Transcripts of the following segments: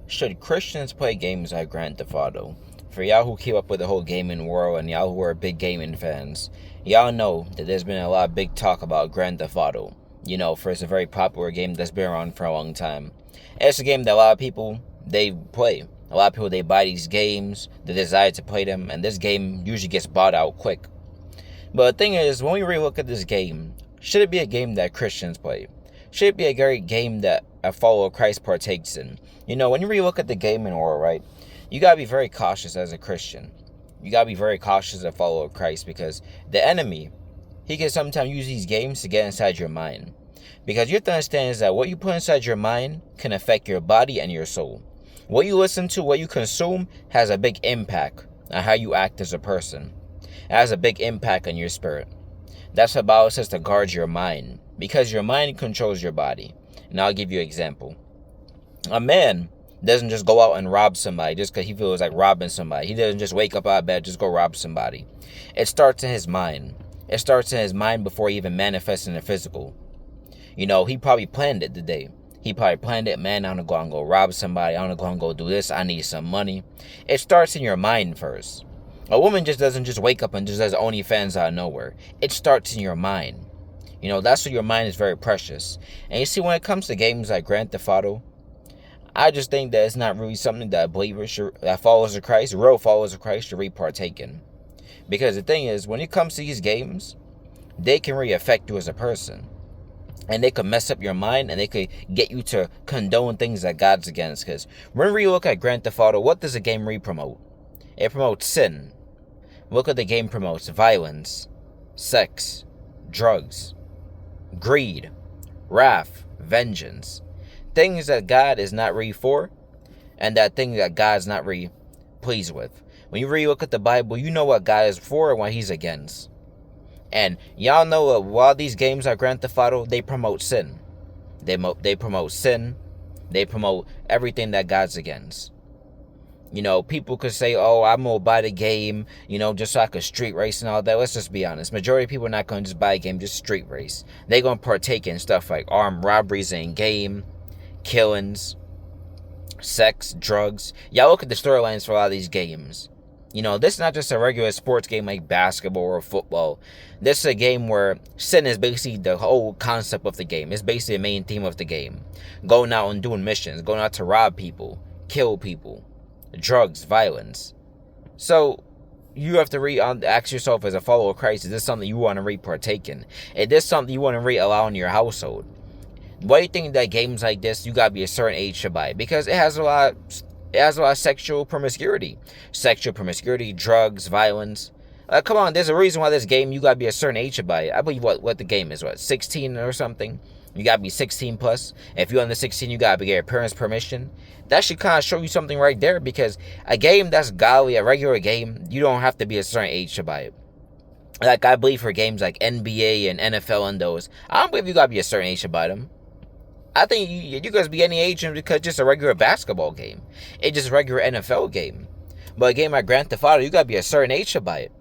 Should Christians play games like Grand Theft Auto? For y'all who keep up with the whole gaming world and y'all who are big gaming fans, y'all know that there's been a lot of big talk about Grand Theft Auto. For it's a very popular game that's been around for a long time. And it's a game that a lot of people, they play. A lot of people, they buy these games, they desire to play them, and this game usually gets bought out quick. But the thing is, when we really look at this game, should it be a game that Christians play? Should it be a great game that a follower of Christ partakes in? When you really look at the gaming world, right, you gotta be very cautious as a Christian. You gotta be very cautious as a follower of Christ, because the enemy, he can sometimes use these games to get inside your mind. Because you have to understand is that what you put inside your mind can affect your body and your soul. What you listen to, what you consume, has a big impact on how you act as a person. It has a big impact on your spirit. That's what the Bible says, to guard your mind, because your mind controls your body. And I'll give you an example. A man doesn't just go out and rob somebody just because he feels like robbing somebody. He doesn't just wake up out of bed, just go rob somebody. It starts in his mind. It starts in his mind before he even manifests in the physical. He probably planned it today. He probably planned it, man, I'm going to go and go rob somebody. I'm going to go and go do this. I need some money. It starts in your mind first. A woman just doesn't just wake up and just does OnlyFans out of nowhere. It starts in your mind. That's why your mind is very precious. And you see, when it comes to games like Grand Theft Auto, I just think that it's not really something that believers that followers of Christ, real followers of Christ, should really partake in. Because the thing is, when it comes to these games, they can really affect you as a person. And they could mess up your mind, and they could get you to condone things that God's against. Because when we look at Grand Theft Auto, what does the game really promote? It promotes sin. Look at the game promotes violence, sex, drugs, greed, wrath, vengeance. Things that God is not really for, and that thing that God's not really pleased with. When you really look at the Bible, you know what God is for and what He's against. And y'all know that while these games like Grand Theft Auto, they promote sin. They promote sin. They promote everything that God's against. People could say, oh, I'm going to buy the game, just so I could street race and all that. Let's just be honest. Majority of people are not going to just buy a game, just street race. They're going to partake in stuff like armed robberies in game, killings, sex, drugs. Y'all look at the storylines for a lot of these games. This is not just a regular sports game like basketball or football. This is a game where sin is basically the whole concept of the game. It's basically the main theme of the game. Going out and doing missions, going out to rob people, kill people. Drugs, violence. So you have to ask yourself as a follower of Christ, is this something you want to partake in? Is this something you want to allow in your household? Why do you think that games like this, you gotta be a certain age to buy? Because it has a lot of sexual promiscuity. Drugs, violence. Come on, there's a reason why this game, you gotta be a certain age to buy it. I believe what the game is, 16 or something? You gotta be 16 plus. If you're under 16, you gotta get your parents' permission. That should kind of show you something right there, because a game that's godly, a regular game, you don't have to be a certain age to buy it. Like, I believe for games like NBA and NFL and those, I don't believe you gotta be a certain age to buy them. I think you guys be any age because just a regular basketball game. It's just a regular NFL game. But a game like Grand Theft Auto, you gotta be a certain age to buy it.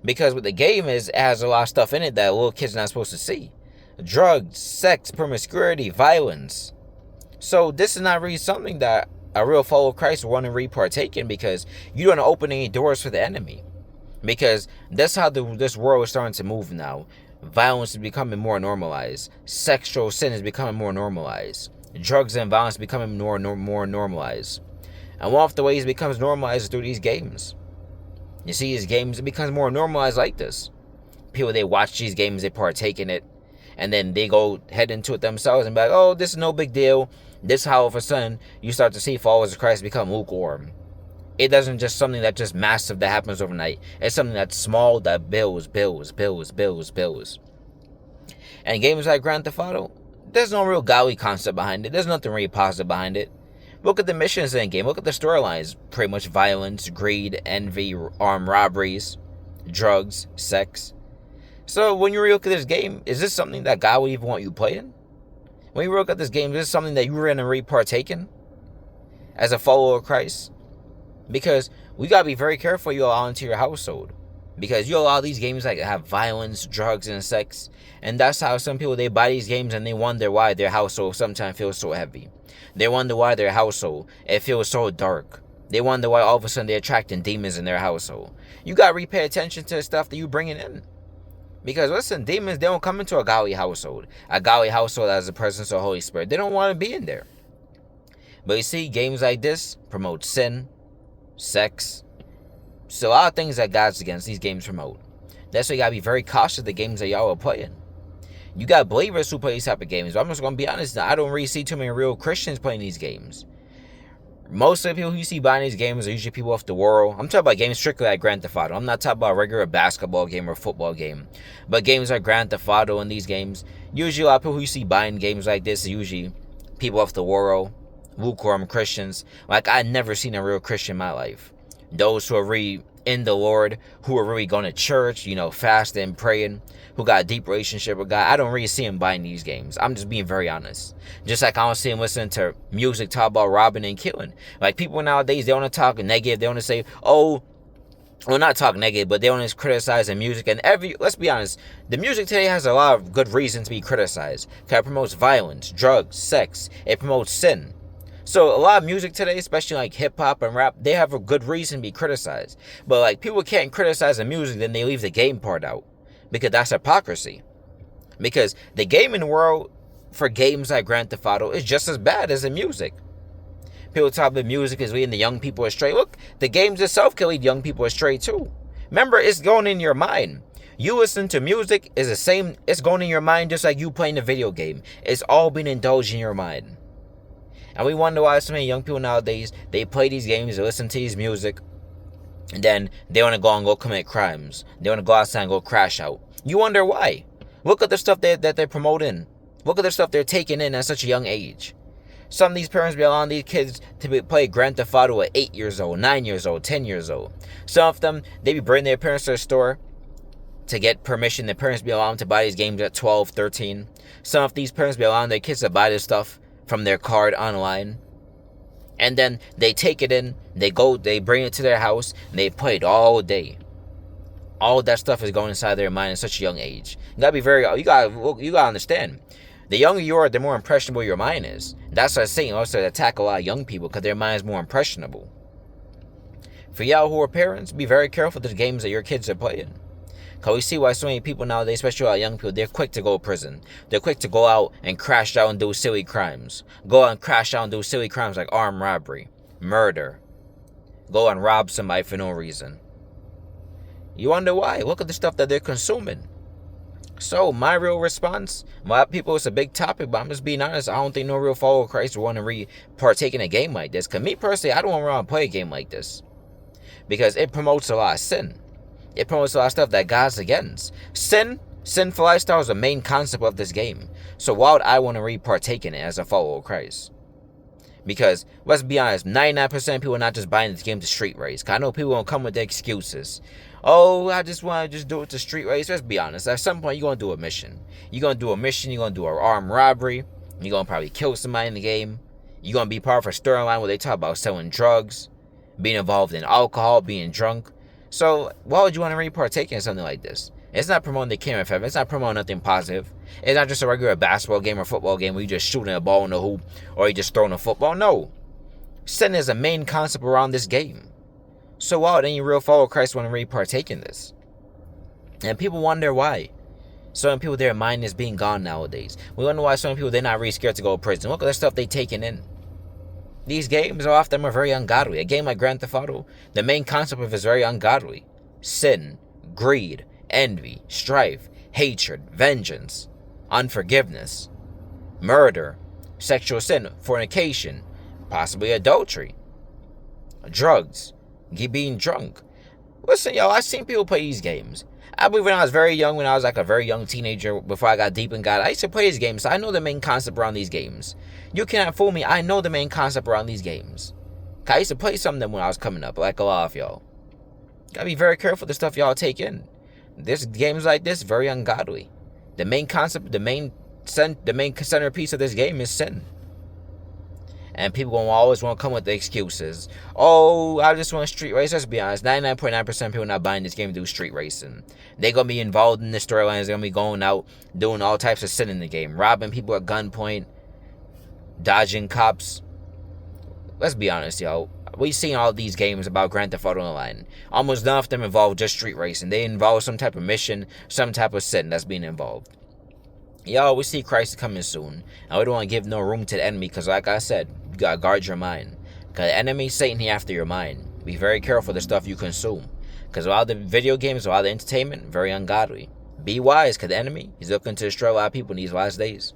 Because what the game is, it has a lot of stuff in it that little kids are not supposed to see. Drugs, sex, promiscuity, violence. So this is not really something that a real follower of Christ will want to really partake in, because you don't open any doors for the enemy. Because that's how this world is starting to move now. Violence is becoming more normalized. Sexual sin is becoming more normalized. Drugs and violence becoming more normalized. And one of the ways it becomes normalized is through these games. You see, these games, it becomes more normalized like this. People, they watch these games, they partake in it, and then they go head into it themselves and be like, oh, this is no big deal. This, how all of a sudden, you start to see followers of Christ become lukewarm. It doesn't just something that's just massive that happens overnight. It's something that's small that builds. And games like Grand Theft Auto, there's no real godly concept behind it. There's nothing really positive behind it. Look at the missions in the game. Look at the storylines. Pretty much violence, greed, envy, armed robberies, drugs, sex. So when you really look at this game, is this something that God would even want you playing? When you look at this game, is this something that you were going to really partake in as a follower of Christ? Because we got to be very careful you allow into your household. Because you know, a lot of these games like have violence, drugs, and sex, and that's how some people they buy these games and they wonder why their household sometimes feels so heavy. They wonder why their household it feels so dark. They wonder why all of a sudden they're attracting demons in their household. You gotta pay attention to the stuff that you bringing in. Because listen, demons they don't come into a godly household. A godly household has the presence of the Holy Spirit. They don't want to be in there. But you see, games like this promote sin, sex. So a lot of things that God's against these games promote. That's why you gotta be very cautious of the games that y'all are playing. You got believers who play these type of games. But I'm just gonna be honest, I don't really see too many real Christians playing these games. Most of the people who you see buying these games are usually people off the world. I'm talking about games strictly like Grand Theft Auto. I'm not talking about a regular basketball game or football game. But games like Grand Theft Auto and these games, usually a lot of people who you see buying games like this are usually people off the world, lukewarm Christians. Like, I've never seen a real Christian in my life. Those who are really in the Lord, who are really going to church, fasting, praying, who got a deep relationship with God. I don't really see them buying these games. I'm just being very honest. Just like I don't see them listening to music talk about robbing and killing. Like, people nowadays, they want to talk negative. They want to say, well, not talk negative, but they want to criticize the music. And let's be honest, the music today has a lot of good reasons to be criticized. Because it promotes violence, drugs, sex. It promotes sin. So a lot of music today, especially like hip hop and rap, they have a good reason to be criticized. But like, people can't criticize the music, then they leave the game part out. Because that's hypocrisy. Because the gaming world for games like Grand Theft Auto is just as bad as the music. People talk about music is leading the young people astray. Look, the games itself can lead young people astray too. Remember, it's going in your mind. You listen to music, is the same, it's going in your mind just like you playing a video game. It's all being indulged in your mind. And we wonder why so many young people nowadays, they play these games, they listen to these music, and then they want to go and go commit crimes. They want to go outside and go crash out. You wonder why. Look at the stuff that they're promoting. Look at the stuff they're taking in at such a young age. Some of these parents be allowing these kids to play Grand Theft Auto at 8 years old, 9 years old, 10 years old. Some of them, they be bringing their parents to the store to get permission. Their parents be allowing them to buy these games at 12, 13. Some of these parents be allowing their kids to buy this stuff from their card online. And then they take it in, they bring it to their house, and they play it all day. All that stuff is going inside their mind at such a young age. You gotta understand. The younger you are, the more impressionable your mind is. That's what I'm saying. Also, attack a lot of young people because their mind is more impressionable. For y'all who are parents, be very careful with the games that your kids are playing. Because we see why so many people nowadays, especially our young people, they're quick to go to prison. They're quick to go out and crash out and do silly crimes. Go out and crash out and do silly crimes like armed robbery, murder. Go and rob somebody for no reason. You wonder why. Look at the stuff that they're consuming. So, my real response, a lot of people, it's a big topic, but I'm just being honest, I don't think no real follower of Christ would want to partake in a game like this. Because me personally, I don't want to play a game like this. Because it promotes a lot of sin. It promotes a lot of stuff that God's against. Sinful lifestyle is the main concept of this game. So why would I want to partake in it as a follower of Christ? Because, let's be honest, 99% of people are not just buying this game to street race. Because I know people won't come with their excuses. Oh, I just want to do it to street race. Let's be honest. At some point, you're going to do a mission. You're going to do an armed robbery. You're going to probably kill somebody in the game. You're going to be part of a storyline where they talk about selling drugs, being involved in alcohol, being drunk. So, why would you want to partake in something like this? It's not promoting the kingdom of heaven. It's not promoting nothing positive. It's not just a regular basketball game or football game where you just shooting a ball in the hoop or you just throwing a football. No. Sin is a main concept around this game. So why would any real follower of Christ want to partake in this? And people wonder why. Some people, their mind is being gone nowadays. We wonder why some people, they're not really scared to go to prison. Look at the stuff they taking in. These games are often very ungodly. A game like Grand Theft Auto, the main concept of it is very ungodly. Sin, greed, envy, strife, hatred, vengeance, unforgiveness, murder, sexual sin, fornication, possibly adultery, drugs, being drunk. Listen, y'all, I've seen people play these games. I believe when I was very young, when I was like a very young teenager, before I got deep in God, I used to play these games, so I know the main concept around these games. You cannot fool me, I know the main concept around these games. I used to play some of them when I was coming up, like a lot of y'all. Gotta be very careful the stuff y'all take in. This games like this, very ungodly. The main concept, the main centerpiece of this game is sin. And people gonna always want to come with the excuses. Oh, I just want street race. Let's be honest. 99.9% of people not buying this game to do street racing. They gonna be involved in the storylines. They're gonna be going out doing all types of sin in the game, robbing people at gunpoint, dodging cops. Let's be honest, yo. We've seen all these games about Grand Theft Auto Online. Almost none of them involve just street racing. They involve some type of mission, some type of sin that's being involved. Yo, we see Christ coming soon. And we don't want to give no room to the enemy because, like I said, you got to guard your mind. Because the enemy, Satan, he after your mind. Be very careful of the stuff you consume. Because while the video games, while the entertainment, very ungodly. Be wise because the enemy, he's looking to destroy a lot of people in these last days.